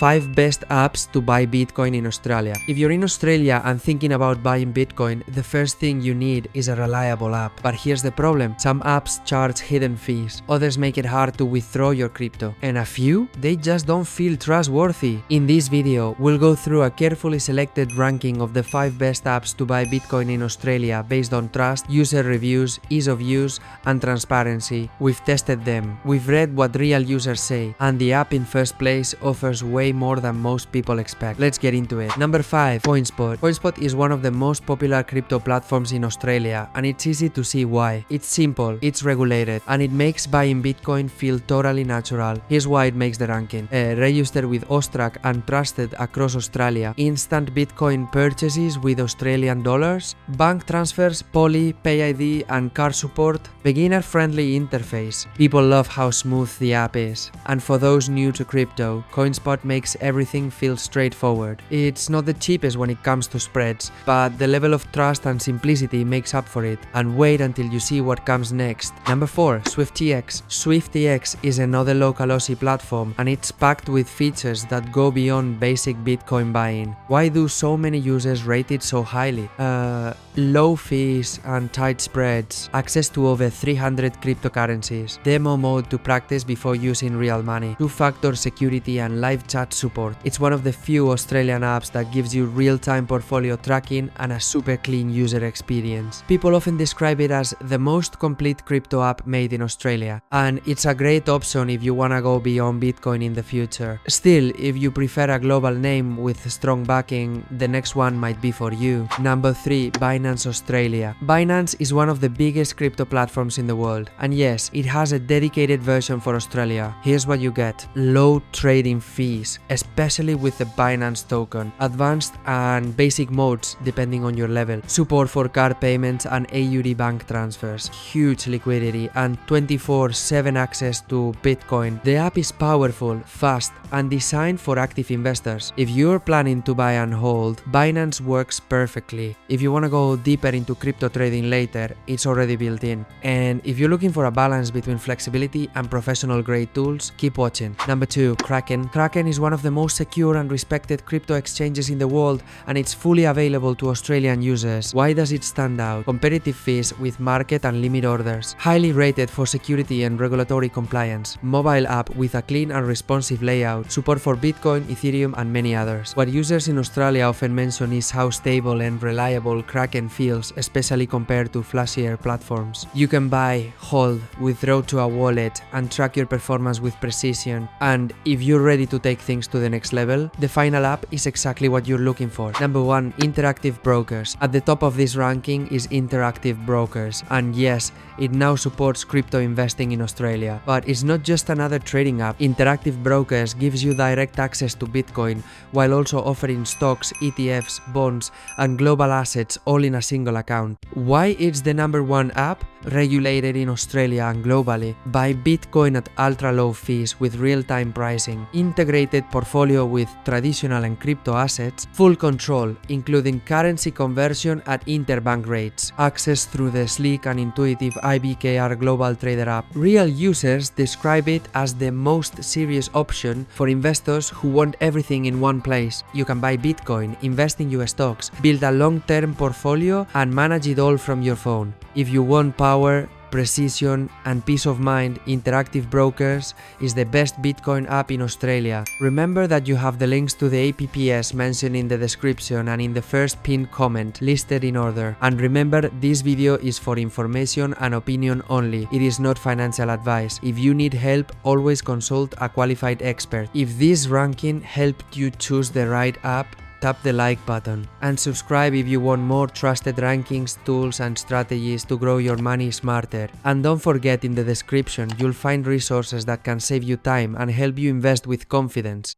5 best apps to buy Bitcoin in Australia. If you're in Australia and thinking about buying Bitcoin, the first thing you need is a reliable app. But here's the problem. Some apps charge hidden fees. Others make it hard to withdraw your crypto. And a few, they just don't feel trustworthy. In this video, we'll go through a carefully selected ranking of the 5 best apps to buy Bitcoin in Australia based on trust, user reviews, ease of use, and transparency. We've tested them. We've read what real users say. And the app in first place offers way more than most people expect. Let's get into it. Number 5. CoinSpot. CoinSpot is one of the most popular crypto platforms in Australia, and it's easy to see why. It's simple, it's regulated, and it makes buying Bitcoin feel totally natural. Here's why it makes the ranking. Registered with Austrac and trusted across Australia. Instant Bitcoin purchases with Australian dollars. Bank transfers, Poly, PayID, and card support. Beginner-friendly interface. People love how smooth the app is. And for those new to crypto, CoinSpot makes everything feel straightforward. It's not the cheapest when it comes to spreads, but the level of trust and simplicity makes up for it. And wait until you see what comes next. Number 4. SwiftEX. SwiftEX is another local Aussie platform, and it's packed with features that go beyond basic Bitcoin buying. Why do so many users rate it so highly? Low fees and tight spreads, access to over 300 cryptocurrencies, demo mode to practice before using real money, 2-factor security and live chat support. It's one of the few Australian apps that gives you real-time portfolio tracking and a super clean user experience. People often describe it as the most complete crypto app made in Australia, and it's a great option if you wanna go beyond Bitcoin in the future. Still, if you prefer a global name with strong backing, the next one might be for you. Number 3. Binance Australia. Binance is one of the biggest crypto platforms in the world, and yes, it has a dedicated version for Australia. Here's what you get. Low trading fees, especially with the Binance token. Advanced and basic modes depending on your level. Support for card payments and AUD bank transfers. Huge liquidity and 24/7 access to Bitcoin. The app is powerful, fast, and designed for active investors. If you're planning to buy and hold, Binance works perfectly. If you want to go deeper into crypto trading later, it's already built in. And if you're looking for a balance between flexibility and professional grade tools, keep watching. Number 2. Kraken. Kraken is one of the most secure and respected crypto exchanges in the world, and it's fully available to Australian users. Why does it stand out? Competitive fees with market and limit orders. Highly rated for security and regulatory compliance. Mobile app with a clean and responsive layout. Support for Bitcoin, Ethereum, and many others. What users in Australia often mention is how stable and reliable Kraken feels, especially compared to flashier platforms. You can buy, hold, withdraw to a wallet, and track your performance with precision. And if you're ready to take things to the next level, the final app is exactly what you're looking for. Number 1. Interactive Brokers. At the top of this ranking is Interactive Brokers, and yes, it now supports crypto investing in Australia. But it's not just another trading app. Interactive Brokers gives you direct access to Bitcoin while also offering stocks, ETFs, bonds, and global assets all in a single account. Why it's the number 1 app? Regulated in Australia and globally. Buy Bitcoin at ultra low fees with real-time pricing. Integrated portfolio with traditional and crypto assets. Full control, including currency conversion at interbank rates. Access through the sleek and intuitive IBKR Global Trader app. Real users describe it as the most serious option for investors who want everything in one place. You can buy Bitcoin, invest in US stocks, build a long-term portfolio, and manage it all from your phone. If you want power, precision, and peace of mind, Interactive Brokers is the best Bitcoin app in Australia. Remember that you have the links to the apps mentioned in the description and in the first pinned comment, listed in order. And remember, this video is for information and opinion only. It is not financial advice. If you need help, always consult a qualified expert. If this ranking helped you choose the right app, tap the like button and subscribe if you want more trusted rankings, tools, and strategies to grow your money smarter. And don't forget, in the description you'll find resources that can save you time and help you invest with confidence.